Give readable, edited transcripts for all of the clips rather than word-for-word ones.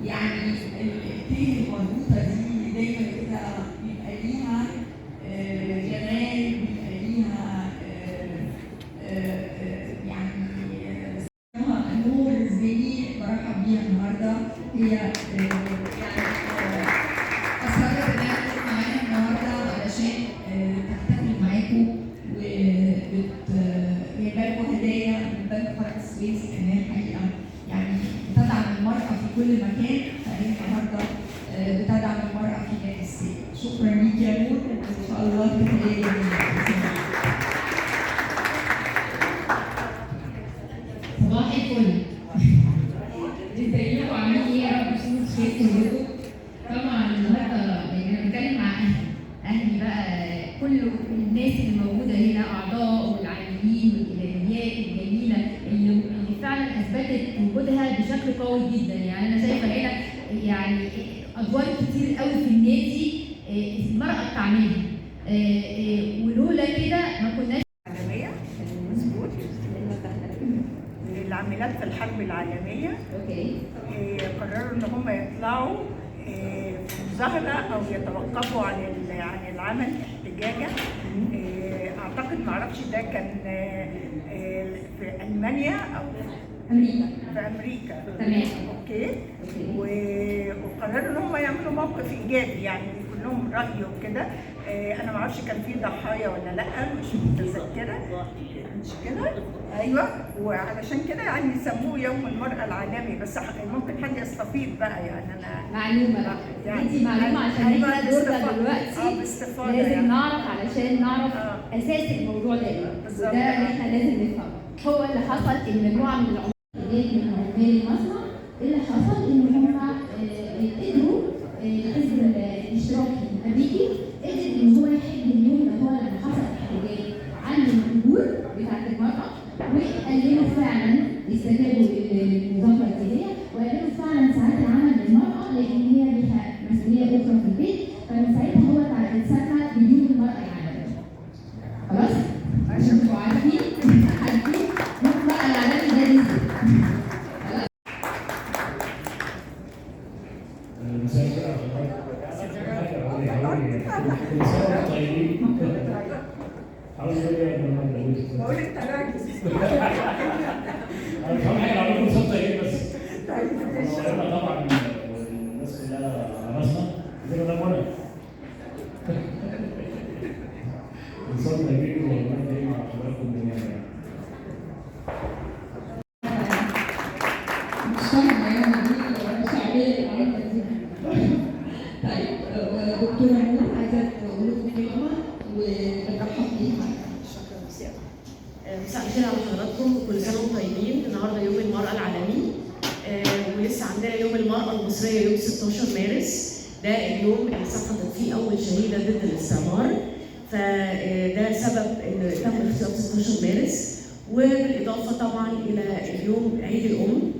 يعني التيه المربوطه دي دايما كده بيبقى ليها جمال، بيبقى ليها يعني نور زي برحب بيها النهارده. هي أصرت إنها تكون معانا النهارده علشان تحتفل معاكم وجايبه لكم هدايا من بنك قناة السويس، كمان الحقيقه يعني بتدعم المرأة في كل مكان، فهي النهارده بتدعم المرأة في نادي السيف. شكرا ليك يا نور، وإن شاء الله تكملي صباح الفل. ازيكم عاملين ايه يا رب؟ تكونوا بخير كلكم. طبعا النهارده انا بتكلم مع اهلي بقى، كل الناس اللي موجوده هنا، اعضاء والعاملين والاداريات الجميله اللي فعلا اثبتت وجودها بشكل قوي جدا. يعني انا شايفه هنا يعني ادوار كتير قوي في النادي المراه بتعملها، ولولا كده ما كناش. العالمية مظبوط، العاملات في الحرب العالمية. اوكي. قرروا ان هم يطلعوا في مظاهرة او يتوقفوا عن العمل احتجاجا. اعتقد معرفش ده كان في المانيا او امريكا. في امريكا. تمام. اوكي. وقرروا ان هم يعملوا موقف ايجابي، يعني كلهم راي وكده. انا ما اعرفش كان في ضحايا ولا لا، مش متذكره، مش كده؟ ايوه. وعلشان كده يعني سموه يوم المراه العالمي، بس ممكن حد يستفيض بقى، يعني انا معلومه بقى، يعني دي معلومه عشان احنا دورنا دلوقتي لازم يعني. نعرف، علشان نعرف اساس الموضوع ده ايه، وده اللي احنا لازم نفهمه. هو اللي حصل ان مجموعه من العمال من عمال المصنع، اللي حصل ان هم قدروا الحزب الاشتراكي الامريكي قدر ان هو يحد اليوم اللي هو لما حصل احتجاج عن الاجور بتاعت المراه، وقللوا فعلا استجابوا للمظاهره الدينيه، وقللوا فعلا ساعات العمل للمراه، لان هي ليها مسؤوليه اخرى في البيت. فمن ساعتها هو اتسمى بيوم المراه العالمي. خلاص؟ انتوا عارفين يوم المراه العالمي ده ليه؟ بقول انت راجل. انا كمان حاجه اقول لكم صوت طيب بس. طبعا الناس كلها على راسنا زي ما ده وانا. صوت طيبين والله جاي مع حضراتكم جميعا. طيب دكتورة نور عايزة تقول لكم كلمة ونرحب بيها. شكرا بزياده. مساء الخير على حضراتكم، وكل سنه وانتم طيبين. النهارده يوم المراه العالمي، ولسه عندنا يوم المراه المصريه يوم 16 مارس، ده اليوم اللي سقطت فيه اول شهيده ضد الاستعمار. فده سبب ان تم اختيار 16 مارس، وبالاضافه طبعا الى اليوم عيد الام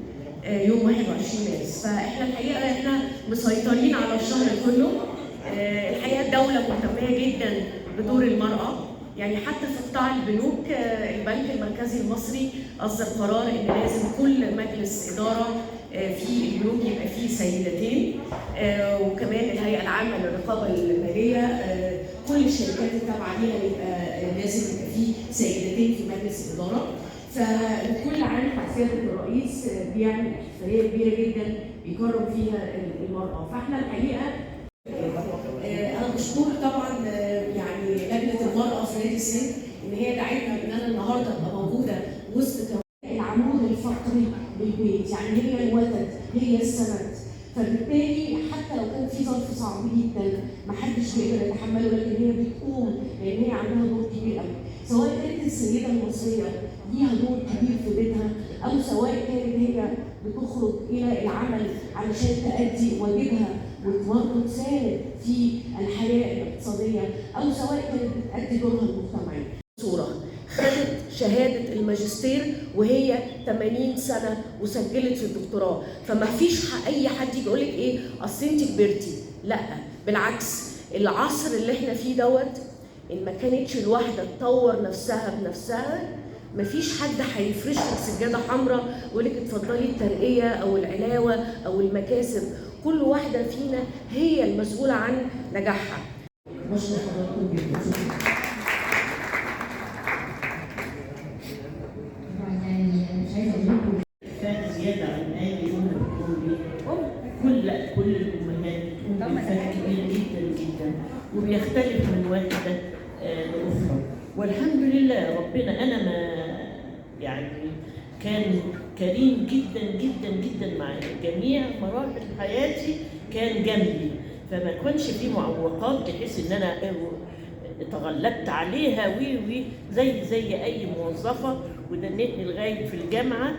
يوم 21 مارس. فاحنا الحقيقه احنا مسيطرين على الشهر كله. الحقيقه الدوله مهتمه جدا بدور المراه، يعني حتى في قطاع البنوك البنك المركزي المصري اصدر قرار ان لازم كل مجلس اداره في البنوك يبقى فيه سيدتين، وكمان الهيئه العامه للرقابه الماليه كل الشركات التابعه ليها يبقى لازم يبقى فيه سيدتين في مجلس الاداره. فكل عام سياده الرئيس بيعمل احتفاليه كبيره جدا بيكرم فيها المراه. فاحنا الحقيقه انا بشكر طبعا يعني لجنه المراه في نادي السن ان هي دعتني ان انا النهارده ابقى موجوده وسط العمود الفقري للبيت، يعني هي الوتد، هي السند. فبالتالي حتى لو كان في ظرف صعب جدا ما حدش بيقدر يتحمله، لكن هي بتقوم لان هي عندها دور كبير قوي، سواء كانت السيده المصريه ليها دور كبير في بيتها، او سواء كانت هي بتخرج الى العمل علشان تأدي واجبها وبرضه تساند في الحياه الاقتصاديه، او سواء كانت بتأدي دورها المجتمعي. صوره خدت شهاده الماجستير وهي 80 سنه وسجلت في الدكتوراه. فما فيش اي حد يجي يقول لك ايه اصل انت كبرتي، لا بالعكس. العصر اللي احنا فيه دوت ان ما كانتش الواحده تطور نفسها بنفسها مفيش حد هيفرش لك سجاده حمراء ويقول لك اتفضلي الترقيه او العلاوه او المكاسب. كل واحده فينا هي المسؤوله عن نجاحها. بشكر حضراتكم جدا. يعني مش عايزه اقول لكم كفايه زياده عن اي يوم بتقوم بيه. كل الامهات بتقوم بكفايه كبير جدا جدا، وبيختلف من واحده لاخرى. والحمد لله ربنا انا ما يعني كان كريم جدا جدا جدا معايا. جميع مراحل حياتي كان جنبي، فما كانش في معوقات بحيث ان انا تغلبت عليها وي زي اي موظفه. ودنيتني لغايه في الجامعه،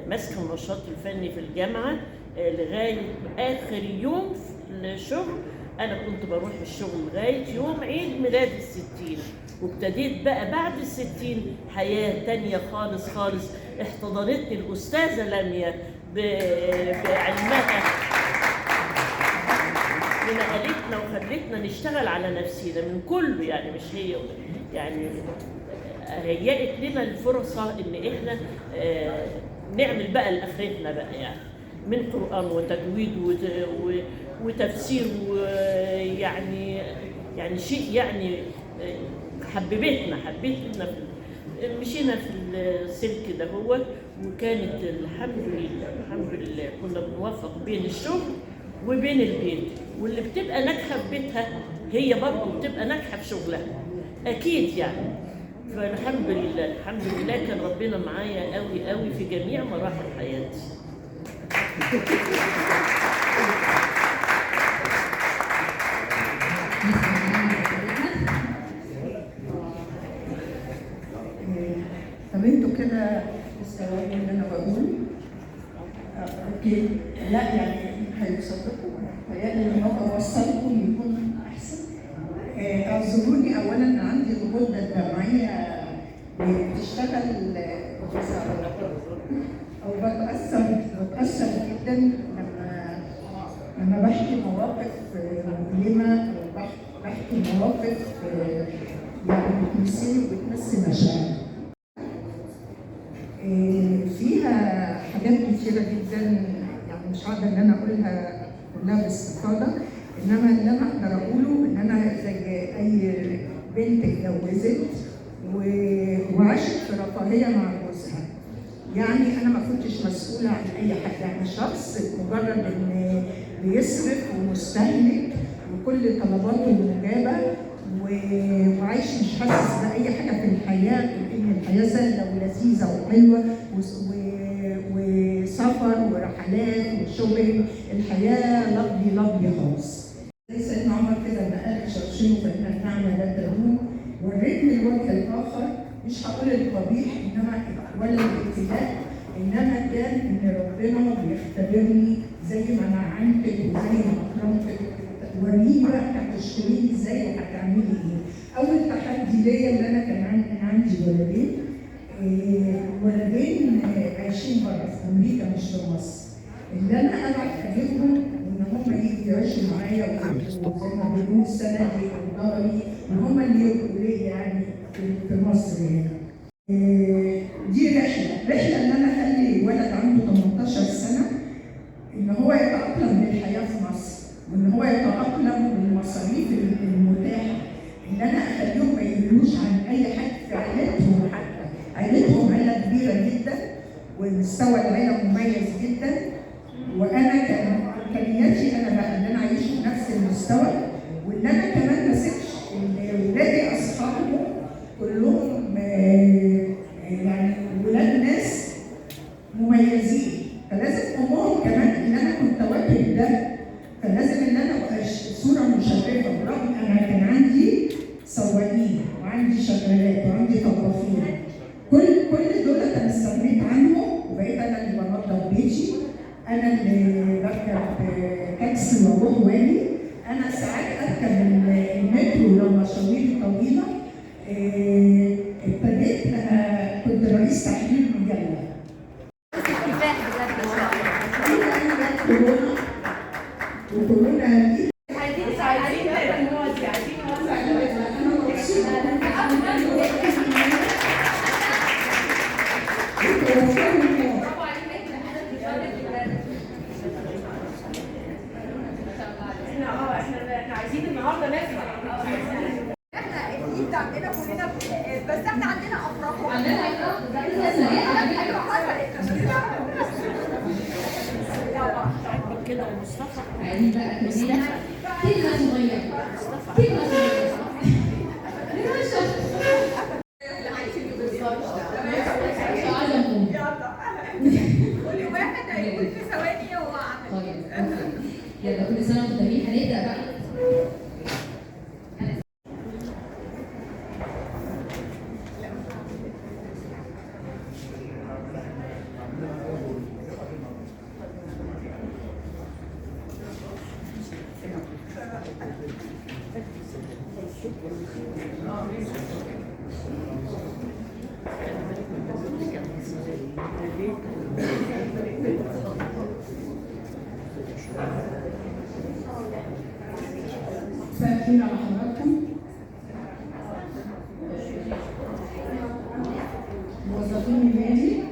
ماسكه النشاط الفني في الجامعه لغايه اخر يوم في الشغل. انا كنت بروح الشغل لغايه يوم عيد ميلاد ال60، وابتديت بقى بعد ال60 حياه تانيه خالص خالص. احتضنتني الاستاذه لميا بعلمها ونقلتنا وخلتنا نشتغل على نفسينا من كله، يعني مش هي يعني هيأت لنا الفرصه ان احنا نعمل بقى لاخرتنا بقى، يعني من قرآن وتجويد وتفسير، ويعني شيء يعني حببتنا مشينا في السلك ده هو. وكانت الحمد لله كنا بنوفق بين الشغل وبين البيت، واللي بتبقى ناجحه في بيتها هي برضه بتبقى ناجحه في شغلها اكيد يعني. فالحمد لله كان ربنا معايا قوي قوي في جميع مراحل حياتي. طب انتوا كده استوعبوا اللي انا بقوله؟ اوكي. لا يعني هيوصلكم، متهيألي ان هو وصلكم يكون احسن. اعذروني اولا، عندي الغده الدمعيه بتشتغل او بتأثر جدا لما بحكي مواقف مؤلمه او بحكي مواقف يعني بتمثل مشاعر. فيها حاجات كتيرة جدا، يعني مش هقدر ان انا اقولها كلها باستفاضة، انما اللي انا اقدر اقوله ان انا زي اي بنت اتجوزت وعاشت في رفاهية مع جوزها. يعني انا ما كنتش مسؤولة عن اي حد، يعني شخص مجرد ان بيصرف ومستهلك وكل طلباته مجابة وعايش مش حاسس بأي حاجة في الحياة، إن الحياة سهلة ولذيذة وحلوة وسفر ورحلات وشوبينج، الحياة لفظي خالص. زي سيدنا عمر كده لما قال شرشين فإن النعمة لا تهون، وريتني الوجه الآخر، مش هقول القبيح إنما ولا الابتلاء، إنما كان إن ربنا بيختبرني زي ما أنا عنتك وزي ما أكرمتك، وريني بقى هتشتريني ازاي وهتعملي ايه. اول تحدي ليا اللي انا كان عندي ولدين عايشين بره في امريكا مش في مصر، اللي انا ابعت اجيبهم وان هم يجوا يعيشوا معايا زي ما بيقولوا السنه دي او ظهري، وهم اللي يبقوا ليا يعني في مصر هنا. دي رحله ان انا اخلي ولد عنده 18 سنه ان هو يتاقلم بالحياه في مصر، وان هو يتاقلم بالمصاريف المتاحه، ان انا اخليهم ما يقولوش عن اي حد في عائلتهم. حتى عائلتهم عائله كبيره جدا ومستوى العائله مميز جدا، وانا كان امكانياتي انا بقى ان انا اعيش في نفس المستوى، وان انا كمان ما اسيبش ولادي اصحابهم كلهم يعني ولاد ناس مميزين، فلازم امهم كمان ان انا كنت اواكب ده، فلازم ان انا ابقى صوره مشرفه. برغم انا كان عندي سواقين وعندي شغالات وعندي طباخين، كل دول انا استغنيت عنهم وبقيت انا اللي بنظف بيتي، انا اللي بركب تاكسي واروح واجي، انا ساعات اركب المترو لو مشاويري طويله. ابتديت انا كنت رئيس تحرير مجله. وكورونا دي عايزين انا مبسوطه برافو عليك. احنا عايزين النهارده نفرح. احنا العيد عندنا كلنا، بس احنا عندنا افراح. عندنا كده مصطفى عايزين بقى كلنا كلمة صغيرة، كلمة صغيرة. كل واحد هيقول في ثواني هو عمل. يلا كل سنة وانتم طيبين. هنبدأ بقى. مساء الخير على حضراتكم. موظفين النادي،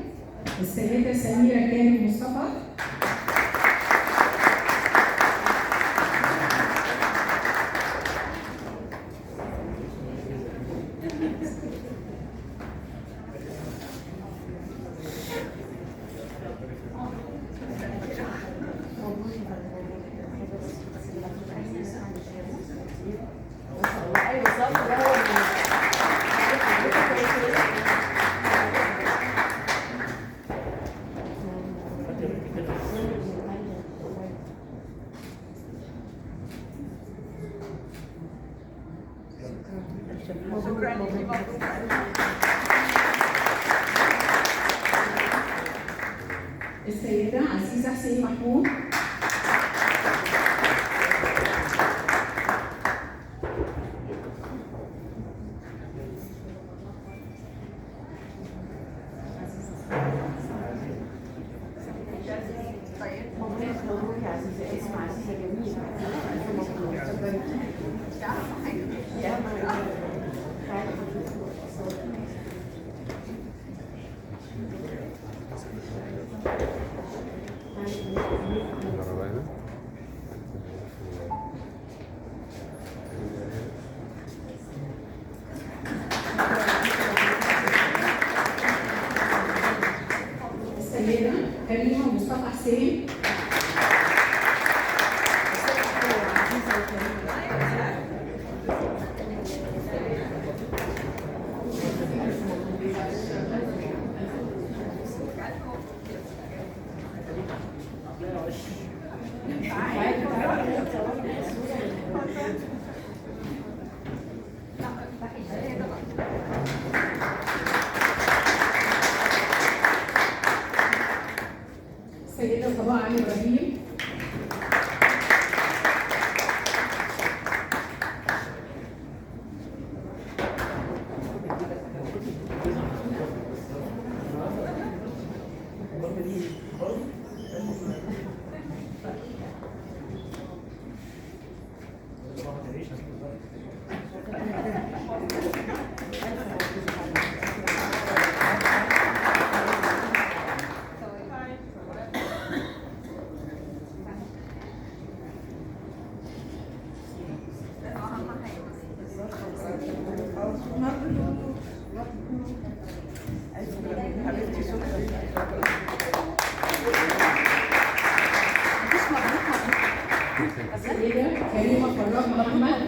السيدة سميرة كامل مصطفى، السيدة عزيزة حسين محمود، مبروك يا عزيزه، اسم عزيزه جميل. السيدة كريمة مصطفى حسين، السيدة صباح علي إبراهيم، السيدة كريمة فراج محمد،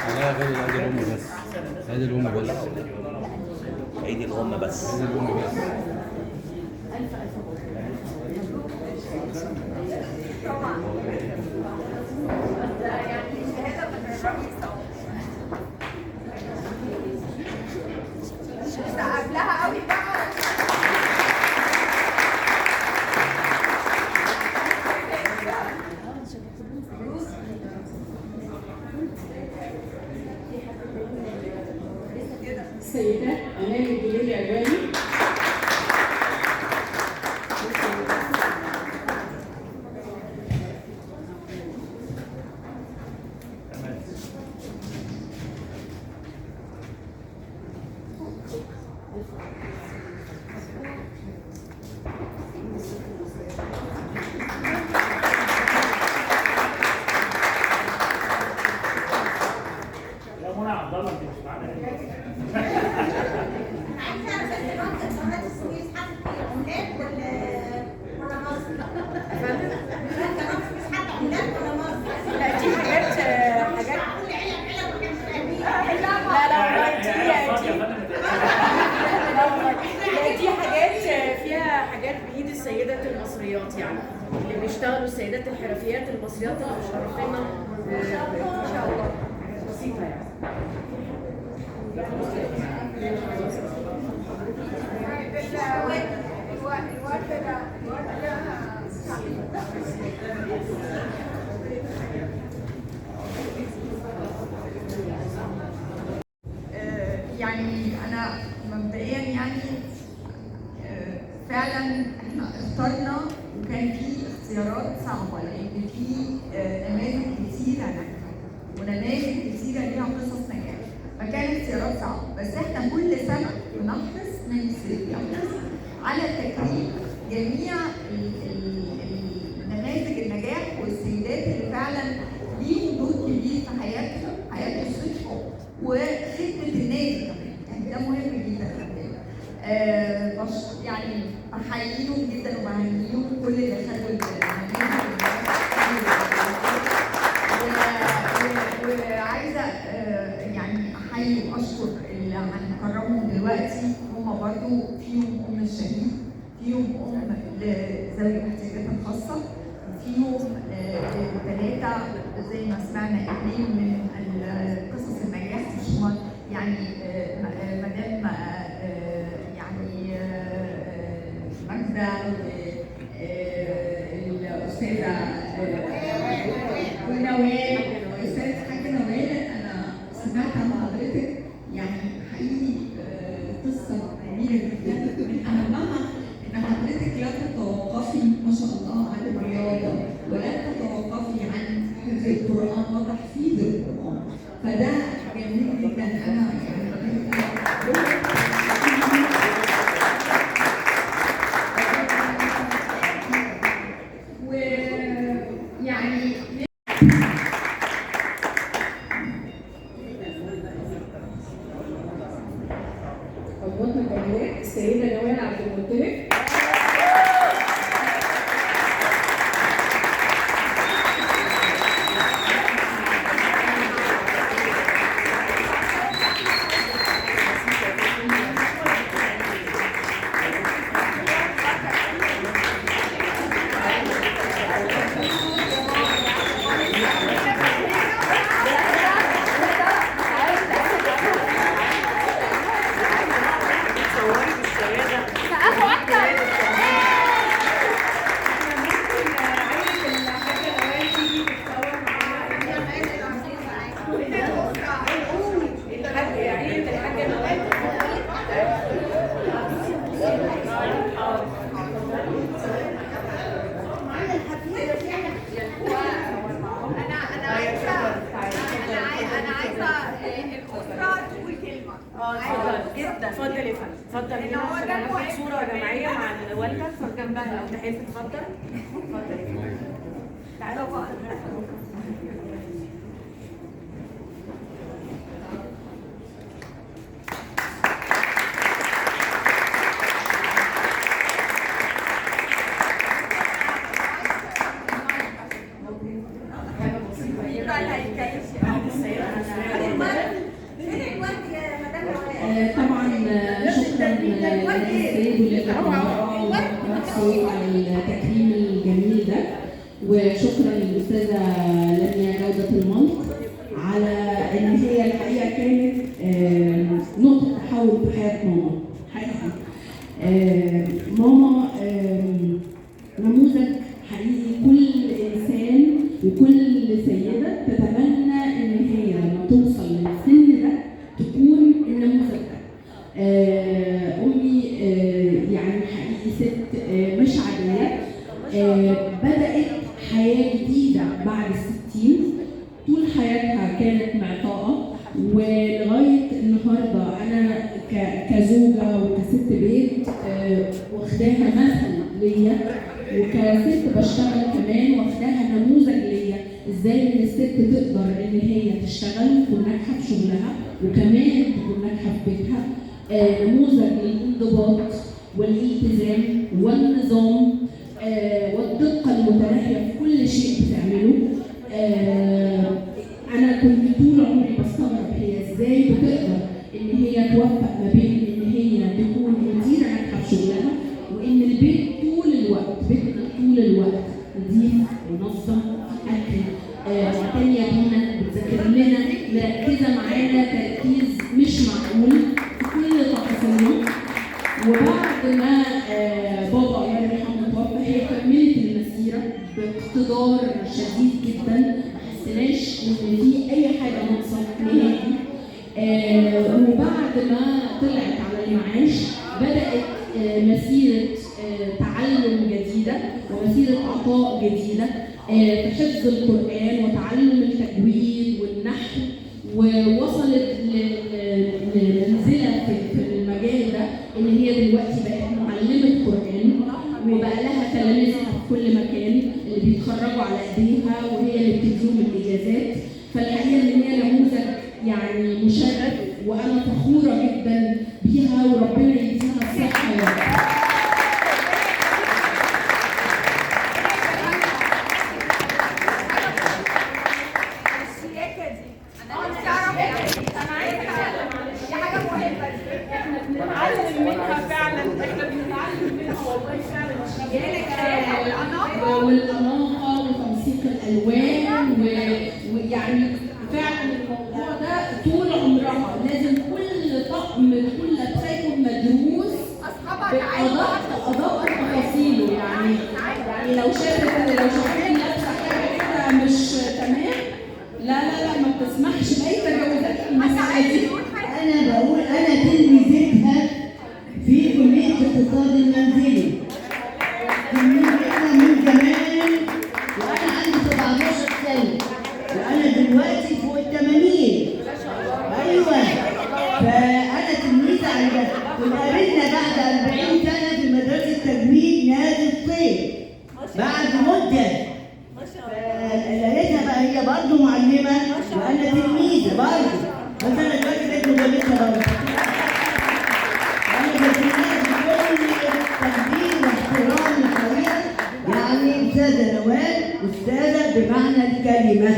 عليها غير عيد الأم بس. عيد الأم بس. عيد الأم بس. عيد الأم بس. قبلها قوي بقى. السيدة أمال الجليل العلواني، يا منى عبد الله انت مش معانا لا دي حاجات دي حاجات فيها حاجات بايد السيدات المصريات، يعني اللي بيشتغلوا السيدات الحرفيات المصريات اللي مشرفينا ان شاء الله. بسيطه يعني. يعني انا مبدئيا يعني فعلا احنا اخترنا وكان في اختيارات صعبه لان في نماذج كتيره ناجحه ونماذج كتيره ليها قصص نجاح، فكان اختيارات صعبه، بس احنا كل سنه بنحرص بنحرص على تكريم جميع نماذج النجاح والسيدات اللي فعلا ليهم دور كبير في حياتهم، حياه اسرتهم وخدمه النادي كمان، يعني ده مهم جدا عندنا. يعني بحييهم جدا وبهنيهم كل اللي خدوا النماذج وعايزه يعني احيي واشكر اللي هنكرمهم دلوقتي، هم برضو فيهم ام الشهيد، فيهم ام لذوي الاحتياجات الخاصه، فيهم ثلاثه زي ما سمعنا اثنين من قصص النجاح مش يعني مدام يعني ماجده الاستاذه ونوال الاستاذ حاجه نوال، انا سمعت عن حضرتك يعني حقيقي قصه كبيره جدا، من اهمها ان حضرتك لا تتوقفي ما شاء الله عن الرياضه ولا تتوقفي عن حفظ القران وتحفيظ القران، فده جميل جدا. انا ويعني عضواتنا الجمهورية السيدة نوال عبد المطلب. اتفضل يا فندم، اتفضل هنا عشان هناخد صورة جماعية مع الوالدة، اتفضل جنبها لو تحب تتفضل. اتفضل يا فندم. تعالوا بقى. طبعا شكرا للسيد والإدارة على التكريم الجميل ده، وشكرا للأستاذة لميا جودة المنطق على إن هي الحقيقة كانت نقطة تحول في حياة ماما. حقيقي ماما نموذج حقيقي، كل إنسان وكل سيدة تتمنى إن هي لما توصل للسن ده تكون النموذج ده. أمي يعني حقيقي ست مش عادية، بدأت حياة جديدة بعد 60، طول حياتها كانت معطاءة، ولغاية النهاردة أنا كزوجه وكست بيت واخداها مثل ليا، وكست بشتغل كمان واخداها نموذج ليا ازاي ان الست تقدر ان هي تشتغل وتكون ناجحه في شغلها وكمان تكون ناجحه في بيتها. نموذج للانضباط والالتزام والنظام والدقه المتناهيه في كل شيء بتعمله. انا كنت طول عمري بستغرب هي ازاي بتقدر ان هي توفق ما بين ان هي تكون مديره ناجحه في شغلها وان البيت طول الوقت بيتنا طول الوقت نظيف منظم اكل تانية بينا بتذاكر لنا مركزه معانا تركيز مش معقول في كل تفاصيلنا. وبعد ما بابا الله يرحمه توفى هي كملت المسيره باقتدار شديد جدا، ما حسيناش ان في اي حاجه ناقصه نهائي. وبعد ما طلعت على المعاش بدات مسيره تعلم جديده ومسيره عطاء جديده في حفظ القران وتعلم التجويد والنحو، ووصلت لمنزله في المجال ده ان هي دلوقتي بقت معلمه قران وبقى لها تلاميذها في كل مكان اللي بيتخرجوا على ايديها وهي اللي بتديهم الاجازات. فالحقيقه ان هي نموذج يعني مشرف وانا فخوره جدا بيها وربنا يديها الصحه يا رب. والأناقة وتنسيق الألوان ويعني فعلا الموضوع ده طول عمرها لازم كل طقم كل لابسه مدروس بأدق تفاصيله. يعني لو شافتني لابسه حاجه كده مش تمام لا ما بتسمحش بأي تجاوزات في المسألة دي. أنا بقول أنا تلميذتها في كلية الاقتصاد المنزلي. من زمان وانا عندي 17 سنه وانا دلوقتي فوق ال 80. ايوه فانا تلميذه عندها. وقابلنا بعد 40 سنه في مدرسه تجويد نادي الصيف بعد مده. فلقيتها بقى هي برضه معلمه وانا تلميذه برضه، بس انا دلوقتي بقيت مدرسه برضه. انا بديها بكل تقدير واحترام للحقيقه. يعني أستاذة نوال أستاذة بمعنى الكلمة.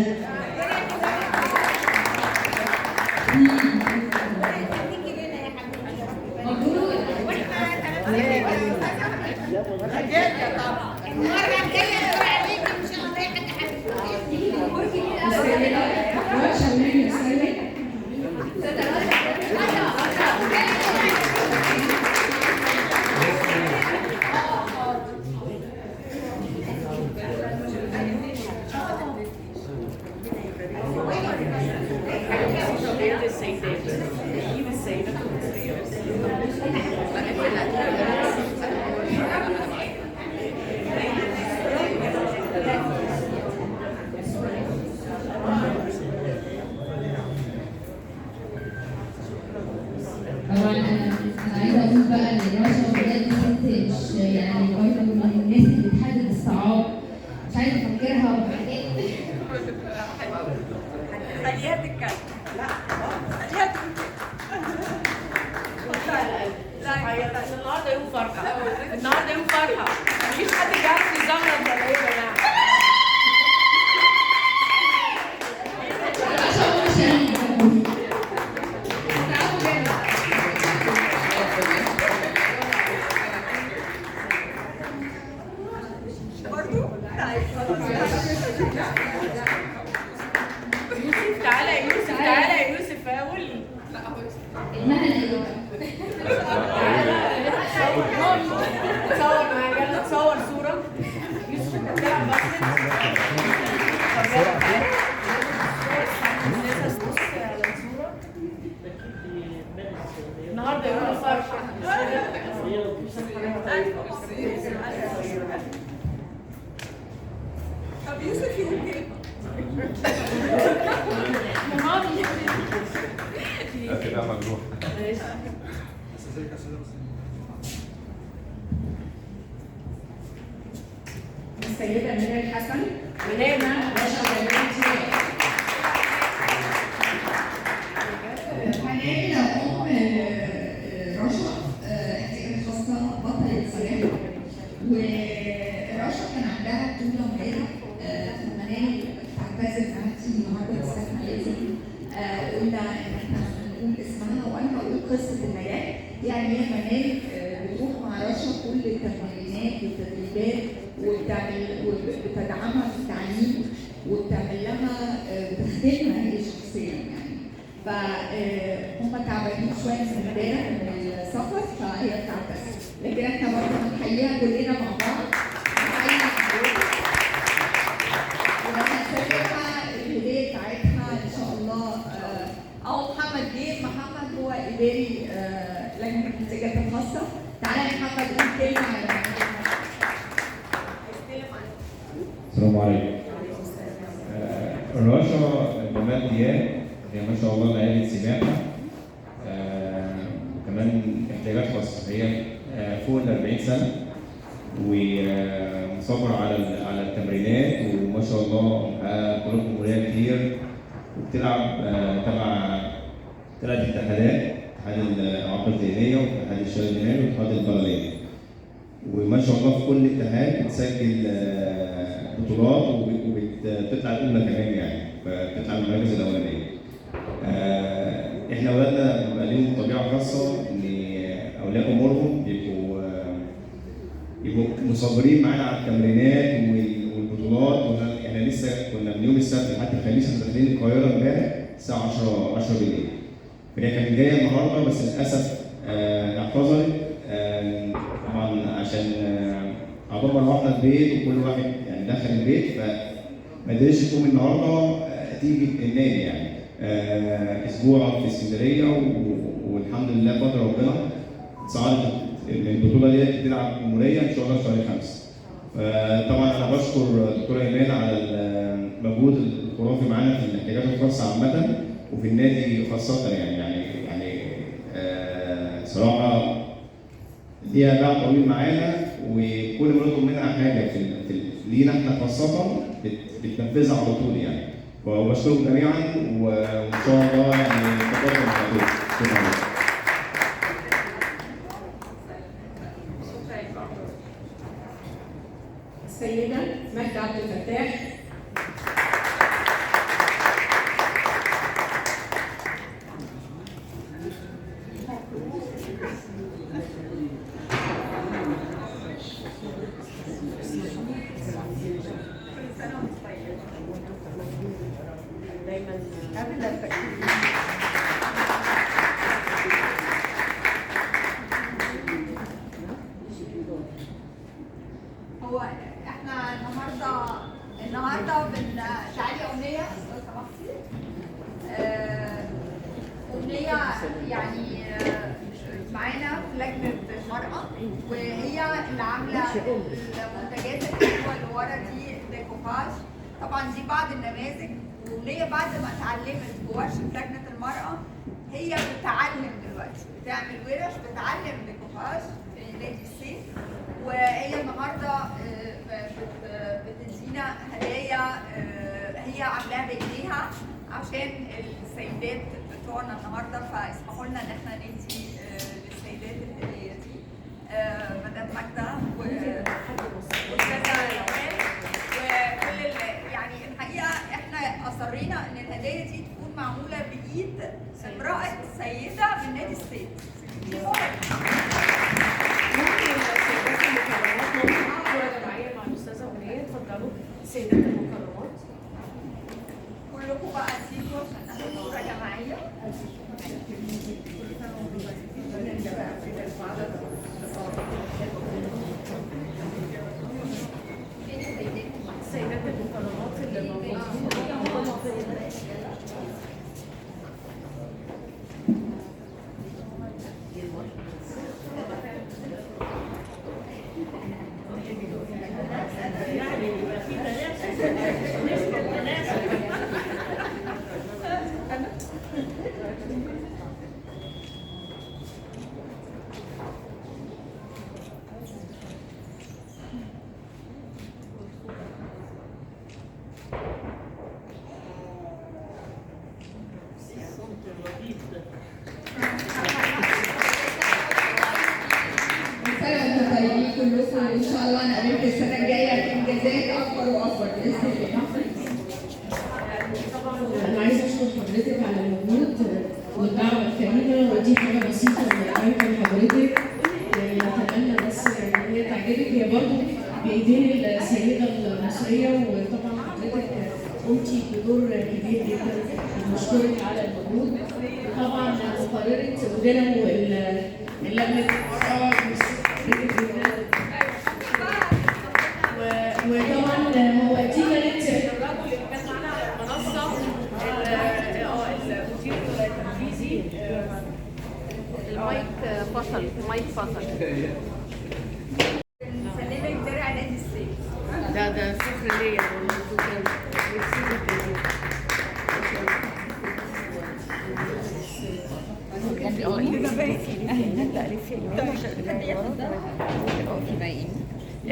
طبعا انا عايزه اقول بقى ان رشا بجد ست مش يعني برضه من الناس اللي بتحدد الصعاب، مش عايزه افكرها بحاجات. خليها تتكلم. لا خليها تتكلم. النهارده يوم فرحه. النهارده يوم فرحه. مفيش حد جاهز يزغرط ولا ايه يا جماعه؟ تعالى يا يوسف قول لي. تصور معايا، يلا تصور صورة. يوسف انت بتلعب النهارده يوم الفرحة. طب يوسف يقول ايه؟ كده مجروح. السيدة منال حسن ونعمة رشا جمال زياد. حنان أم رشا احتياجات خاصة بطلة سلاح، ورشا كان عندها بطولة امبارح في المنال بتعتذر انها تيجي النهارده، بس احنا لازم قلنا ان احنا نقول اسمها وانا هقول قصة المنال. يعني هي منال بتروح مع رشا كل التمرينات والتدريبات وبتدعمها في التعليم وبتعمل لها بتخدمها هي شخصيا يعني. فهم تعبانين شويه من امبارح من السفر فهي بتعتذر، لكن احنا برضه هنحييها كلنا مع بعض. وهنسلمها الهديه بتاعتها ان شاء الله. محمد جه، محمد هو اداري لجنه الاحتياجات الخاصه. تعالى يا محمد قول كلمه على السلام عليكم. رشا جمال دياب هي ما شاء الله لعيبه سباحه وكمان احتياجات خاصه. هي فوق ال 40 سنه ومصبره على التمرينات وما شاء الله بطولات جمهوريه كتير وبتلعب تبع 3 اتحادات: اتحاد الاعاقه الذهنيه واتحاد الشلل الدماغي واتحاد الباراليمبي. وما شاء الله في كل اتحاد بتسجل بطولات وبتطلع الاولى كمان يعني، فبتطلع المراكز الاولانيه. احنا اولادنا بيبقى ليهم طبيعه خاصه ان اولياء امورهم يبقوا مصبرين معانا على التمرينات والبطولات. احنا لسه كنا من يوم السبت لحد الخميس احنا داخلين القاهره امبارح الساعه 10 بالليل. فهي كانت جايه النهارده بس للاسف اعتذرت طبعا عشان عقبال ما روحنا البيت وكل واحد يعني دخل البيت فما قدرتش تقوم النهارده تيجي النادي يعني. اسبوع في اسكندريه والحمد لله بفضل ربنا صعدت البطوله دي تلعب جمهوريه ان شاء الله في شهر 5. طبعا انا بشكر دكتوره ايمان على المجهود الخرافي معانا في الاحتياجات الخاصه عامه وفي النادي خاصه يعني صراحه ليها باع طويل معانا وكل ما نطلب منها حاجه في لينا احنا خاصه بتنفذها على طول يعني. وبشكركم جميعا وان شاء الله يعني تقدم على طول. شكرا. السيدة مجدة عبد الفتاح. دايما قبل التكليف. هو احنا النهارده تعالي امنيه لو سمحتي. امنيه يعني معانا في لجنه المراه وهي اللي عامله المنتجات الحلوه اللي ورا دي ديكوباج. طبعا دي بعض النماذج. وامنيه بعد ما اتعلمت في ورشه لجنه المراه هي بتتعلم دلوقتي بتعمل ورش بتعلم ديكوباج في نادي السيف. وهي النهارده بتدينا هدايا هي عاملاها بايديها عشان السيدات بتوعنا النهارده. فاسمحوا لنا ان احنا ندي للسيدات الهديه دي. مدام ماجده واستاذه روان وكل يعني الحقيقه احنا اصرينا ان الهدايا دي تكون معموله بايد امراه سيده من نادي السيف. مع الاستاذه امنيه. اتفضلوا السيدات المكرمات كلكم بقى تيجوا عشان ناخد صوره جماعيه. بايدين السيده المصريه، وطبعا حضرتك قمتي بدور كبير جدا، بنشكرك على المجهود. وطبعا مقرره ودينامو اللجنه وطبعا هو دي كانت الرجل اللي كان معانا على المنصه، المدير التنفيذي. المايك فصل. سلمك درع نادي السيف. ده فخر ليا والله.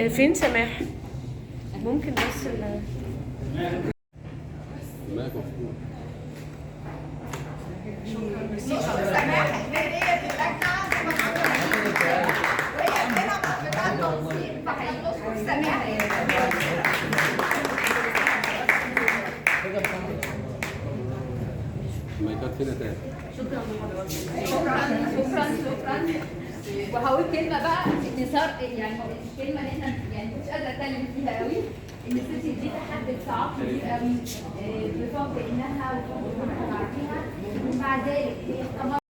فين سماح؟ ممكن بس المايكات كده تاني. شكرا. وهقول كلمه بقى ان صار يعني الكلمه اللي احنا يعني مش قادره اتكلم فيها قوي، ان الست دي تحدد صعاب كتير قوي بفضل انها وفضل انها تعرفيها، ومع ذلك هي استمرت